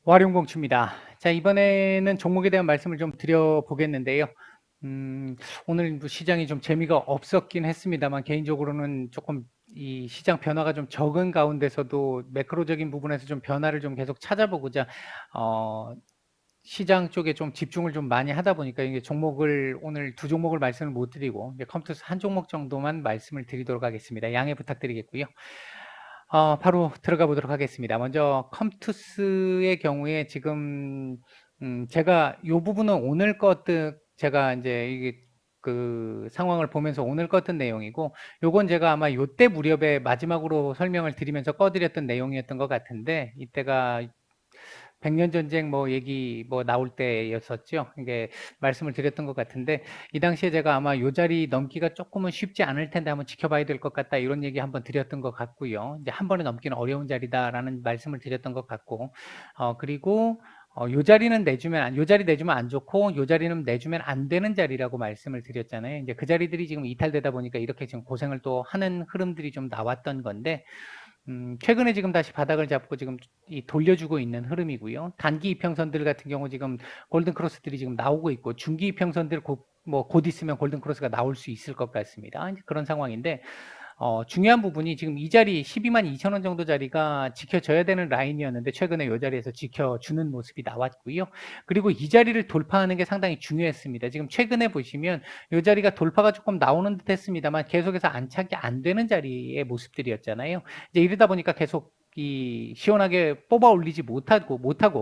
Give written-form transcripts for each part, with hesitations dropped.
와룡공추입니다. 자, 이번에는 종목에 대한 말씀을 좀 드려보겠는데요. 오늘 뭐 시장이 좀 재미가 없었긴 했습니다만, 개인적으로는 조금 이 시장 변화가 좀 적은 가운데서도 매크로적인 부분에서 좀 변화를 좀 계속 찾아보고자, 어, 시장 쪽에 좀 집중을 좀 많이 하다 보니까 이게 종목을 오늘 두 종목을 말씀을 못 드리고, 이제 컴투스 한 종목 정도만 말씀을 드리도록 하겠습니다. 양해 부탁드리겠고요. 바로 들어가 보도록 하겠습니다. 먼저 컴투스의 경우에 지금 제가 요 부분은 오늘 것들 제가 이제 이게 그 상황을 보면서 오늘 껐던 내용이고, 요건 제가 아마 요때 무렵에 마지막으로 설명을 드리면서 꺼드렸던 내용이었던 것 같은데, 이때가 백년 전쟁 뭐 얘기 뭐 나올 때였었죠. 이게 말씀을 드렸던 것 같은데, 이 당시에 제가 아마 요 자리 넘기가 조금은 쉽지 않을 텐데 한번 지켜봐야 될 것 같다, 이런 얘기 한번 드렸던 것 같고요. 이제 한 번에 넘기는 어려운 자리다라는 말씀을 드렸던 것 같고, 그리고 요 자리는 요 자리 내주면 안 좋고, 요 자리는 내주면 안 되는 자리라고 말씀을 드렸잖아요. 이제 그 자리들이 지금 이탈되다 보니까 이렇게 지금 고생을 또 하는 흐름들이 좀 나왔던 건데, 최근에 지금 다시 바닥을 잡고 지금 돌려주고 있는 흐름이고요. 단기 이평선들 같은 경우 지금 골든 크로스들이 지금 나오고 있고, 중기 이평선들 곧 있으면 골든 크로스가 나올 수 있을 것 같습니다. 이제 그런 상황인데, 중요한 부분이 지금 이 자리 12만 2천 원 정도 자리가 지켜져야 되는 라인이었는데, 최근에 이 자리에서 지켜주는 모습이 나왔고요. 그리고 이 자리를 돌파하는 게 상당히 중요했습니다. 지금 최근에 보시면 이 자리가 돌파가 조금 나오는 듯 했습니다만, 계속해서 안착이 안 되는 자리의 모습들이었잖아요. 이제 이러다 보니까 계속 시원하게 뽑아 올리지 못하고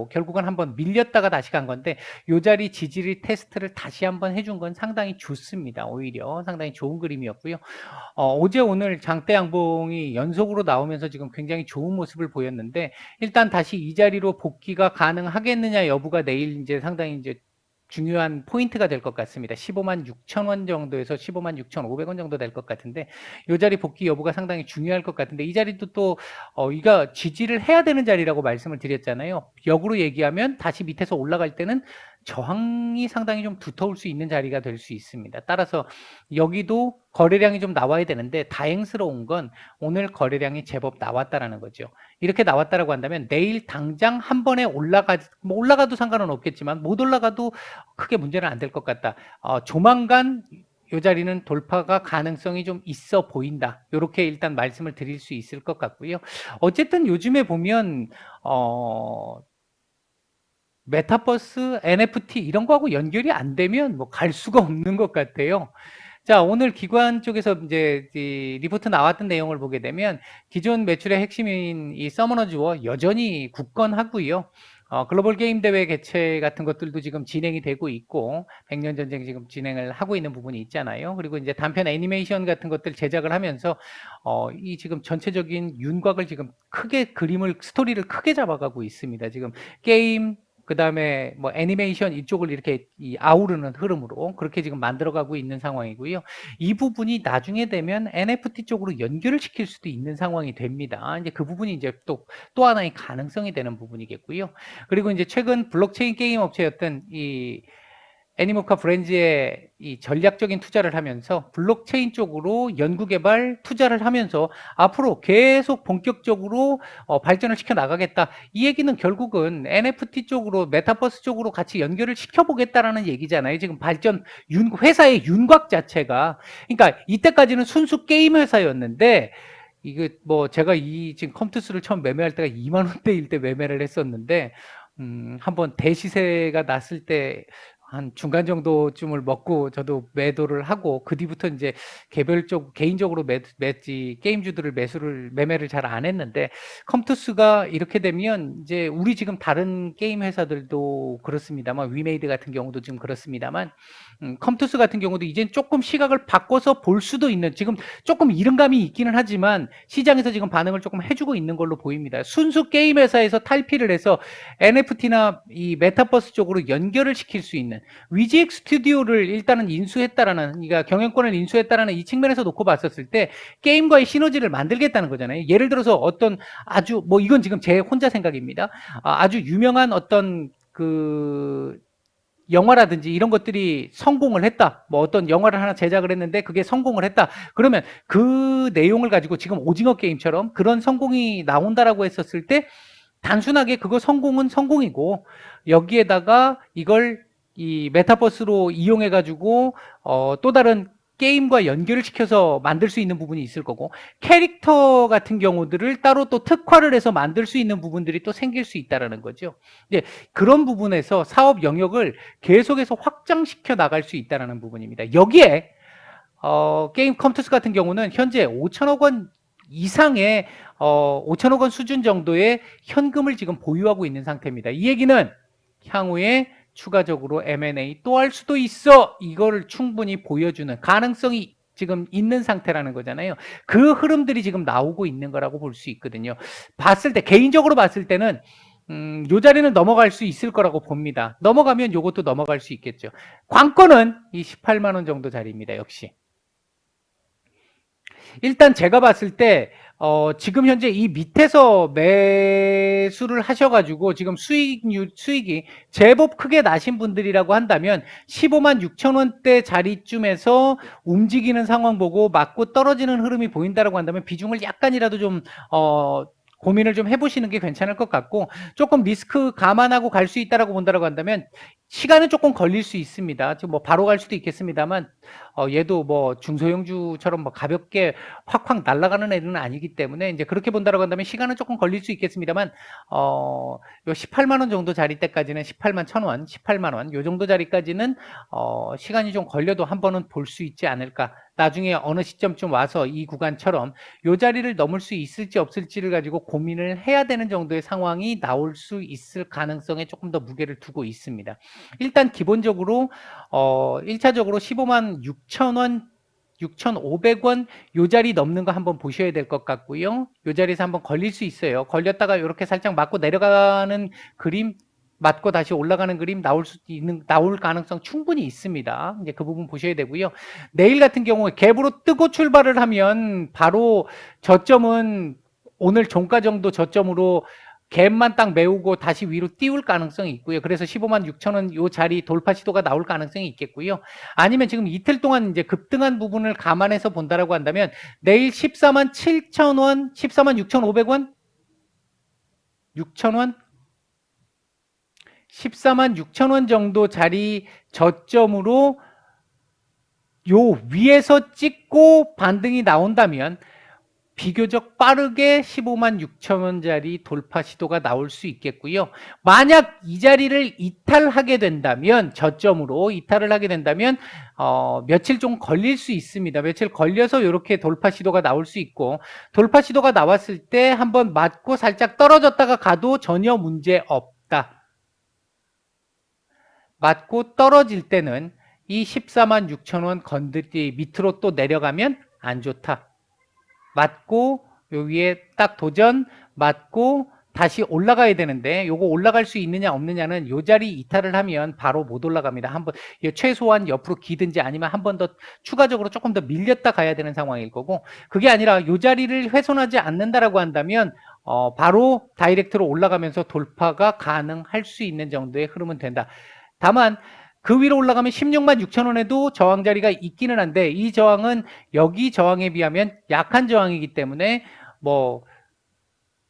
결국은 한번 밀렸다가 다시 간 건데, 요 자리 지지리 테스트를 다시 한번 해준 건 상당히 좋습니다. 오히려 상당히 좋은 그림이었고요. 어제 오늘 장대 양봉이 연속으로 나오면서 지금 굉장히 좋은 모습을 보였는데, 일단 다시 이 자리로 복귀가 가능하겠느냐 여부가 내일 이제 상당히 이제 중요한 포인트가 될 것 같습니다. 15만 6천 원 정도에서 15만 6,500원 정도 될 것 같은데, 이 자리 복귀 여부가 상당히 중요할 것 같은데, 이 자리도 또 이가 지지를 해야 되는 자리라고 말씀을 드렸잖아요. 역으로 얘기하면 다시 밑에서 올라갈 때는 저항이 상당히 좀 두터울 수 있는 자리가 될 수 있습니다. 따라서 여기도 거래량이 좀 나와야 되는데, 다행스러운 건 오늘 거래량이 제법 나왔다라는 거죠. 이렇게 나왔다라고 한다면 내일 당장 한 번에 올라가도 상관은 없겠지만, 못 올라가도 크게 문제는 안 될 것 같다. 조만간 이 자리는 돌파가 가능성이 좀 있어 보인다. 이렇게 일단 말씀을 드릴 수 있을 것 같고요. 어쨌든 요즘에 보면 메타버스, NFT 이런 거하고 연결이 안 되면 뭐 갈 수가 없는 것 같아요. 자, 오늘 기관 쪽에서 이제 리포트 나왔던 내용을 보게 되면, 기존 매출의 핵심인 이 서머너즈 워 여전히 굳건하고요. 글로벌 게임 대회 개최 같은 것들도 지금 진행이 되고 있고, 백년 전쟁 지금 진행을 하고 있는 부분이 있잖아요. 그리고 이제 단편 애니메이션 같은 것들 제작을 하면서 이 지금 전체적인 윤곽을 지금 스토리를 크게 잡아가고 있습니다. 지금 게임, 그 다음에 뭐 애니메이션 이쪽을 이렇게 아우르는 흐름으로 그렇게 지금 만들어가고 있는 상황이고요. 이 부분이 나중에 되면 NFT 쪽으로 연결을 시킬 수도 있는 상황이 됩니다. 이제 그 부분이 이제 또 하나의 가능성이 되는 부분이겠고요. 그리고 이제 최근 블록체인 게임 업체였던 이 애니모카 브랜즈에 이 전략적인 투자를 하면서 블록체인 쪽으로 연구개발 투자를 하면서 앞으로 계속 본격적으로 발전을 시켜 나가겠다. 이 얘기는 결국은 NFT 쪽으로, 메타버스 쪽으로 같이 연결을 시켜보겠다라는 얘기잖아요. 지금 회사의 윤곽 자체가. 그러니까 이때까지는 순수 게임 회사였는데, 이게 뭐 제가 지금 컴투스를 처음 매매할 때가 2만 원대일 때 매매를 했었는데, 한번 대시세가 났을 때 한 중간 정도쯤을 먹고 저도 매도를 하고, 그 뒤부터 이제 개인적으로 게임주들을 매매를 잘 안 했는데, 컴투스가 이렇게 되면 이제 우리 지금 다른 게임 회사들도 그렇습니다만, 위메이드 같은 경우도 지금 그렇습니다만, 컴투스 같은 경우도 이제 조금 시각을 바꿔서 볼 수도 있는, 지금 조금 이른감이 있기는 하지만 시장에서 지금 반응을 조금 해주고 있는 걸로 보입니다. 순수 게임 회사에서 탈피를 해서 NFT나 이 메타버스 쪽으로 연결을 시킬 수 있는, 위지엑 스튜디오를 일단은 그러니까 경영권을 인수했다라는 이 측면에서 놓고 봤었을 때 게임과의 시너지를 만들겠다는 거잖아요. 예를 들어서 어떤 이건 지금 제 혼자 생각입니다. 아주 유명한 어떤 영화라든지 이런 것들이 성공을 했다. 뭐 어떤 영화를 하나 제작을 했는데 그게 성공을 했다. 그러면 그 내용을 가지고 지금 오징어 게임처럼 그런 성공이 나온다라고 했었을 때, 단순하게 그거 성공은 성공이고 여기에다가 이걸 이 메타버스로 이용해 가지고 또 다른 게임과 연결을 시켜서 만들 수 있는 부분이 있을 거고 캐릭터 같은 경우들을 따로 또 특화를 해서 만들 수 있는 부분들이 또 생길 수 있다라는 거죠. 이제 그런 부분에서 사업 영역을 계속해서 확장시켜 나갈 수 있다라는 부분입니다. 여기에 게임 컴투스 같은 경우는 현재 5천억 원 이상의 5천억 원 수준 정도의 현금을 지금 보유하고 있는 상태입니다. 이 얘기는 향후에 추가적으로 M&A 또 할 수도 있어. 이거를 충분히 보여주는 가능성이 지금 있는 상태라는 거잖아요. 그 흐름들이 지금 나오고 있는 거라고 볼 수 있거든요. 봤을 때, 개인적으로 봤을 때는 요 자리는 넘어갈 수 있을 거라고 봅니다. 넘어가면 요것도 넘어갈 수 있겠죠. 관건은 이 18만 원 정도 자리입니다. 역시. 일단 제가 봤을 때 지금 현재 이 밑에서 매수를 하셔가지고 지금 수익이 제법 크게 나신 분들이라고 한다면 15만 6천 원대 자리쯤에서 움직이는 상황 보고 맞고 떨어지는 흐름이 보인다라고 한다면 비중을 약간이라도 좀 고민을 좀 해보시는 게 괜찮을 것 같고 조금 리스크 감안하고 갈 수 있다라고 본다라고 한다면 시간은 조금 걸릴 수 있습니다. 지금 뭐 바로 갈 수도 있겠습니다만 얘도 뭐 중소형주처럼 뭐 가볍게 확확 날아가는 애는 아니기 때문에 이제 그렇게 본다라고 한다면 시간은 조금 걸릴 수 있겠습니다만 요 18만 원 정도 자리 때까지는 18만 1,000원, 18만 원 요 정도 자리까지는 시간이 좀 걸려도 한 번은 볼 수 있지 않을까. 나중에 어느 시점쯤 와서 이 구간처럼 요 자리를 넘을 수 있을지 없을지를 가지고 고민을 해야 되는 정도의 상황이 나올 수 있을 가능성에 조금 더 무게를 두고 있습니다. 일단 기본적으로 1차적으로 15만 6천 원 6,500원 요 자리 넘는 거 한번 보셔야 될 것 같고요. 요 자리에서 한번 걸릴 수 있어요. 걸렸다가 이렇게 살짝 맞고 내려가는 그림, 맞고 다시 올라가는 그림 나올 가능성 충분히 있습니다. 이제 그 부분 보셔야 되고요. 내일 같은 경우에 갭으로 뜨고 출발을 하면 바로 저점은 오늘 종가 정도 저점으로 갭만 딱 메우고 다시 위로 띄울 가능성이 있고요. 그래서 15만 6천 원 요 자리 돌파 시도가 나올 가능성이 있겠고요. 아니면 지금 이틀 동안 이제 급등한 부분을 감안해서 본다라고 한다면 내일 14만 7천 원, 14만 6,500원, 6천 원, 14만 6천 원 정도 자리 저점으로 요 위에서 찍고 반등이 나온다면 비교적 빠르게 15만 6천 원짜리 돌파 시도가 나올 수 있겠고요. 만약 이 자리를 이탈하게 된다면 저점으로 이탈을 하게 된다면 며칠 좀 걸릴 수 있습니다. 며칠 걸려서 이렇게 돌파 시도가 나올 수 있고 돌파 시도가 나왔을 때 한번 맞고 살짝 떨어졌다가 가도 전혀 문제 없다. 맞고 떨어질 때는 이 14만 6천 원 건드리 밑으로 또 내려가면 안 좋다. 맞고 요 위에 딱 도전 맞고 다시 올라가야 되는데 요거 올라갈 수 있느냐 없느냐는 요 자리 이탈을 하면 바로 못 올라갑니다. 한번 최소한 옆으로 기든지 아니면 한 번 더 추가적으로 조금 더 밀렸다 가야 되는 상황일 거고 그게 아니라 요 자리를 훼손하지 않는다라고 한다면 바로 다이렉트로 올라가면서 돌파가 가능할 수 있는 정도의 흐름은 된다. 다만 그 위로 올라가면 16만 6천 원에도 저항 자리가 있기는 한데 이 저항은 여기 저항에 비하면 약한 저항이기 때문에 뭐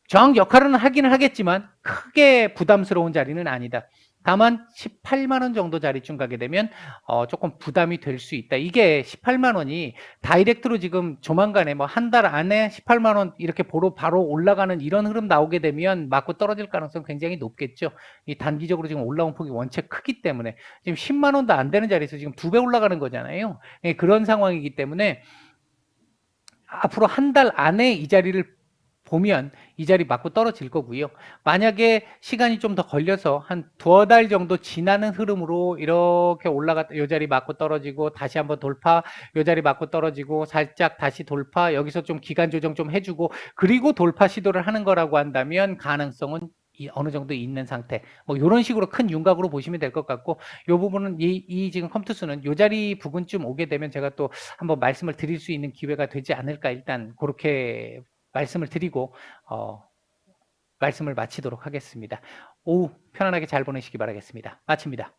저항 역할은 하기는 하겠지만 크게 부담스러운 자리는 아니다. 다만 18만 원 정도 자리쯤 가게 되면 조금 부담이 될 수 있다. 이게 18만 원이 다이렉트로 지금 조만간에 뭐 한 달 안에 18만 원 이렇게 바로 올라가는 이런 흐름 나오게 되면 맞고 떨어질 가능성 굉장히 높겠죠. 이 단기적으로 지금 올라온 폭이 원체 크기 때문에 지금 10만 원도 안 되는 자리에서 지금 2배 올라가는 거잖아요. 예, 그런 상황이기 때문에 앞으로 한 달 안에 이 자리를 보면 이 자리 맞고 떨어질 거고요. 만약에 시간이 좀 더 걸려서 한 두어 달 정도 지나는 흐름으로 이렇게 올라갔다 이 자리 맞고 떨어지고 다시 한번 돌파 이 자리 맞고 떨어지고 살짝 다시 돌파 여기서 좀 기간 조정 좀 해주고 그리고 돌파 시도를 하는 거라고 한다면 가능성은 어느 정도 있는 상태 뭐 이런 식으로 큰 윤곽으로 보시면 될 것 같고 이 부분은 이 지금 컴투스는 이 자리 부분쯤 오게 되면 제가 또 한번 말씀을 드릴 수 있는 기회가 되지 않을까 일단 그렇게 말씀을 드리고 말씀을 마치도록 하겠습니다. 오후 편안하게 잘 보내시기 바라겠습니다. 마칩니다.